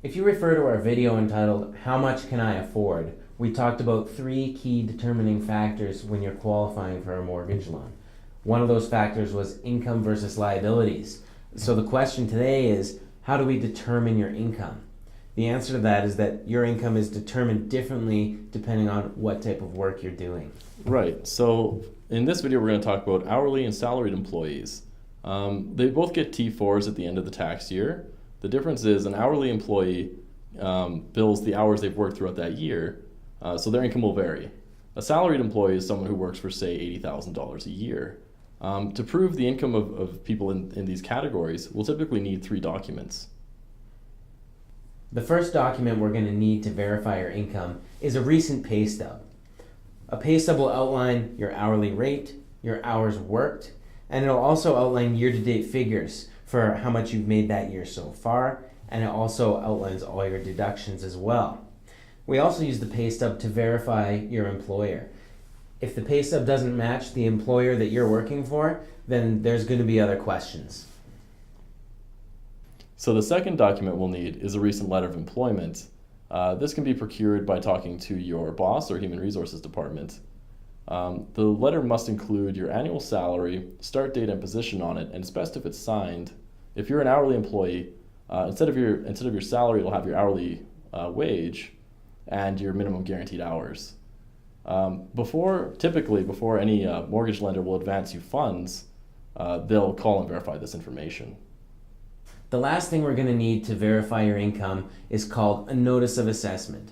If you refer to our video entitled, How Much Can I Afford?, we talked about 3 key determining factors when you're qualifying for a mortgage loan. One of those factors was income versus liabilities. So the question today is, how do we determine your income? The answer to that is that your income is determined differently depending on what type of work you're doing. Right. So in this video, we're going to talk about hourly and salaried employees. They both get T4s at the end of the tax year. The difference is an hourly employee bills the hours they've worked throughout that year, so their income will vary. A salaried employee is someone who works for, say, $80,000 a year. To prove the income of people in these categories, we'll typically need 3 documents. The first document we're going to need to verify your income is a recent pay stub. A pay stub will outline your hourly rate, your hours worked, and it'll also outline year-to-date figures for how much you've made that year so far, and it also outlines all your deductions as well. We also use the pay stub to verify your employer. If the pay stub doesn't match the employer that you're working for, then there's going to be other questions. So the second document we'll need is a recent letter of employment. This can be procured by talking to your boss or human resources department. The letter must include your annual salary, start date, and position on it, and it's best if it's signed. If you're an hourly employee, instead of your salary, it'll have your hourly wage and your minimum guaranteed hours. Typically before any mortgage lender will advance you funds, they'll call and verify this information. The last thing we're going to need to verify your income is called a notice of assessment.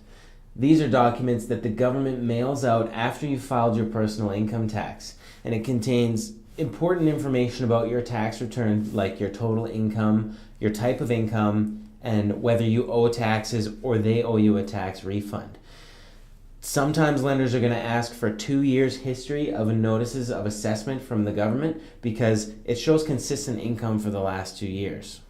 These are documents that the government mails out after you've filed your personal income tax, and it contains important information about your tax return, like your total income, your type of income, and whether you owe taxes or they owe you a tax refund. Sometimes lenders are going to ask for 2 years history of notices of assessment from the government because it shows consistent income for the last 2 years.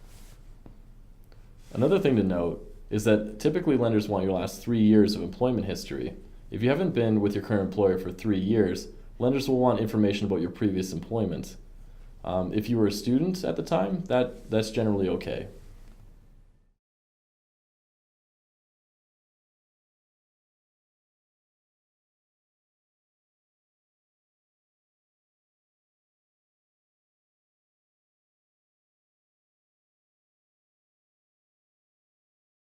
Another thing to note is that typically lenders want your last 3 years of employment history. If you haven't been with your current employer for 3 years, lenders will want information about your previous employment. If you were a student at the time, that's generally okay.